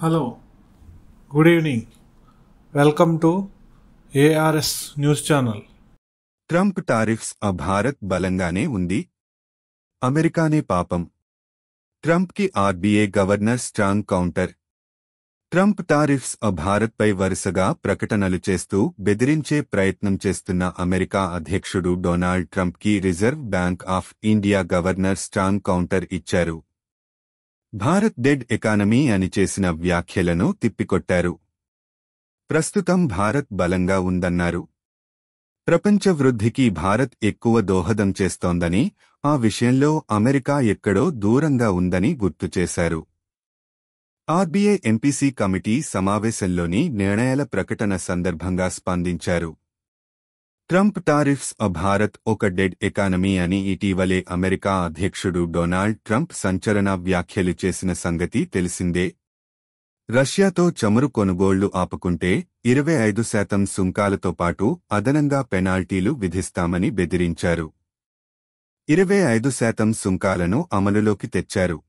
Hello, good evening. Welcome to ARS News Channel. Trump tariffs Bharat బలంగానే ఉంది. అమెరికానే పాపం. ట్రంప్కి RBI governor strong counter. Trump tariffs భారత్పై వరుసగా ప్రకటనలు చేస్తూ బెదిరించే ప్రయత్నం చేస్తున్న అమెరికా అధ్యక్షుడు డొనాల్డ్ ట్రంప్కి Reserve Bank of India governor strong counter ఇచ్చారు. భారత్ డెడ్ ఎకానమీ అని చేసిన వ్యాఖ్యలను తిప్పికొట్టారు. ప్రస్తుతం భారత్ బలంగా ఉందన్నారు. ప్రపంచ వృద్ధికి భారత్ ఎక్కువ దోహదం చేస్తోందని, ఆ విషయంలో అమెరికా ఎక్కడో దూరంగా ఉందని గుర్తుచేశారు. ఆర్బీఐ ఎంపీసీ కమిటీ సమావేశంలోని నిర్ణయాల ప్రకటన సందర్భంగా స్పందించారు. ట్రంప్ టారిఫ్స్ భారత్ ఒక డెడ్ ఎకానమీ అని ఇటీవలే అమెరికా అధ్యక్షుడు డొనాల్డ్ ట్రంప్ సంచలన వ్యాఖ్యలు చేసిన సంగతి తెలిసిందే. రష్యాతో చమురు కొనుగోళ్లు ఆపుకుంటే 25% సుంకాలతో పాటు అదనంగా పెనాల్టీలు విధిస్తామని బెదిరించారు. 25% సుంకాలను అమలులోకి తెచ్చారు.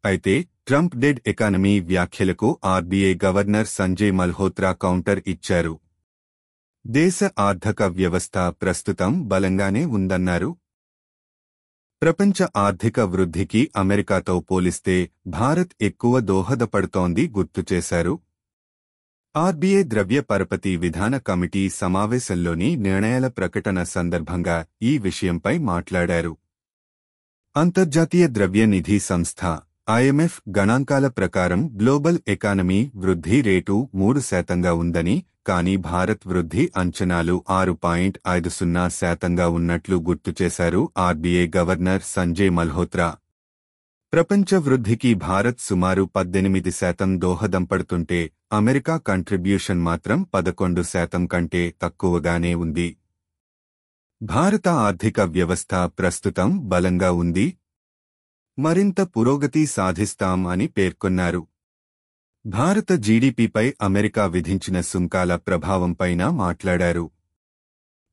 అయితే ట్రంప్ డెడ్ ఎకానమీ వ్యాఖ్యలకు RBI governor Sanjay Malhotra counter ఇచ్చారు. దేశ ఆర్థిక వ్యవస్థ ప్రస్తుతం బలంగానే ఉందన్నారు. ప్రపంచ ఆర్థిక వృద్ధికి అమెరికాతో పోలిస్తే భారత్ ఎక్కువ దోహదపడుతోంది గుర్తుచేశారు. ఆర్బీఐ ద్రవ్య పరపతి విధాన కమిటీ సమావేశంలోని నిర్ణయాల ప్రకటన సందర్భంగా ఈ విషయంపై మాట్లాడారు. అంతర్జాతీయ ద్రవ్య నిధి సంస్థ ఐఎంఎఫ్ గణాంకాల ప్రకారం గ్లోబల్ ఎకానమీ వృద్ధి రేటు 3% ఉందని, కానీ భారత్ వృద్ధి అంచనాలు 6.50% ఉన్నట్లు గుర్తుచేశారు ఆర్బీఐ గవర్నర్ సంజయ్ మల్హోత్రా. ప్రపంచ వృద్ధికి భారత్ సుమారు 18% దోహదం పడుతుంటే అమెరికా కంట్రిబ్యూషన్ మాత్రం 11% కంటే తక్కువగానే ఉంది. భారత ఆర్థిక వ్యవస్థ ప్రస్తుతం బలంగా ఉంది. మరింత పురోగతి సాధిస్తాం అని పేర్కొన్నారు. భారత జీడీపీపై అమెరికా విధించిన సుంకాల ప్రభావంపైన మాట్లాడారు.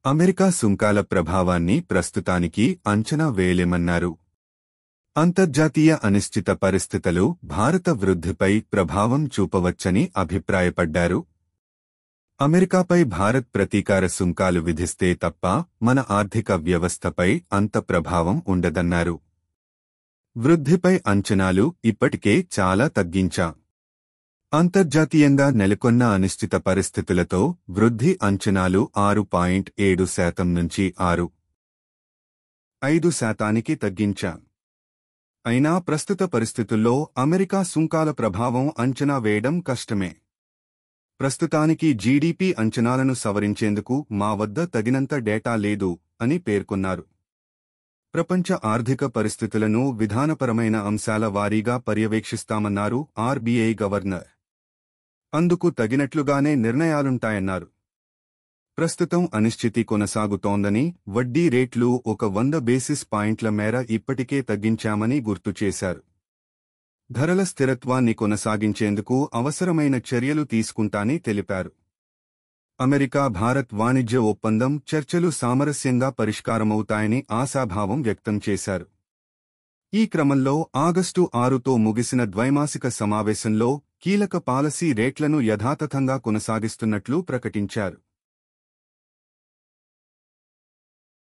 అమెరికా సుంకాల ప్రభావాన్ని ప్రస్తుతానికి అంచనా వేయలేమన్నారు. అంతర్జాతీయ అనిశ్చిత పరిస్థితులు భారత వృద్ధిపై ప్రభావం చూపవచ్చని అభిప్రాయపడ్డారు. అమెరికాపై భారత్ ప్రతీకార సుంకాలు విధిస్తే తప్ప మన ఆర్థిక వ్యవస్థపై అంత ప్రభావం ఉండదన్నారు. వృద్ధిపై అంచనాలు ఇప్పటికే చాలా తగ్గించాం. అంతర్జాతీయంగా నెలకొన్న అనిశ్చిత పరిస్థితులతో వృద్ధి అంచనాలు 6.7% నుంచి 6.5% తగ్గించాం. అయినా ప్రస్తుత పరిస్థితుల్లో అమెరికా సుంకాల ప్రభావం అంచనా వేయడం కష్టమే. ప్రస్తుతానికి జీడీపీ అంచనాలను సవరించేందుకు మా వద్ద తగినంత డేటా లేదు అని పేర్కొన్నారు. ప్రపంచ ఆర్థిక పరిస్థితులను విధానపరమైన అంశాల వారీగా పర్యవేక్షిస్తామన్నారు ఆర్బీఐ గవర్నర్. అందుకు తగినట్లుగానే నిర్ణయాలుంటాయన్నారు. ప్రస్తుతం అనిశ్చితి కొనసాగుతోందని, వడ్డీ రేట్లు ఒక 100 బేసిస్ పాయింట్ల మేర ఇప్పటికే తగ్గించామని గుర్తుచేశారు. ధరల స్థిరత్వాన్ని కొనసాగించేందుకు అవసరమైన చర్యలు తీసుకుంటానని తెలిపారు. అమెరికా భారత్ వాణిజ్య ఒప్పందం చర్చలు సామరస్యంగా పరిష్కారమవుతాయని ఆశాభావం వ్యక్తం చేశారు. ఈ క్రమంలో ఆగస్టు 6తో ముగిసిన ద్వైమాసిక సమావేశంలో కీలక పాలసీ రేట్లను యథాతథంగా కొనసాగిస్తున్నట్లు ప్రకటించారు.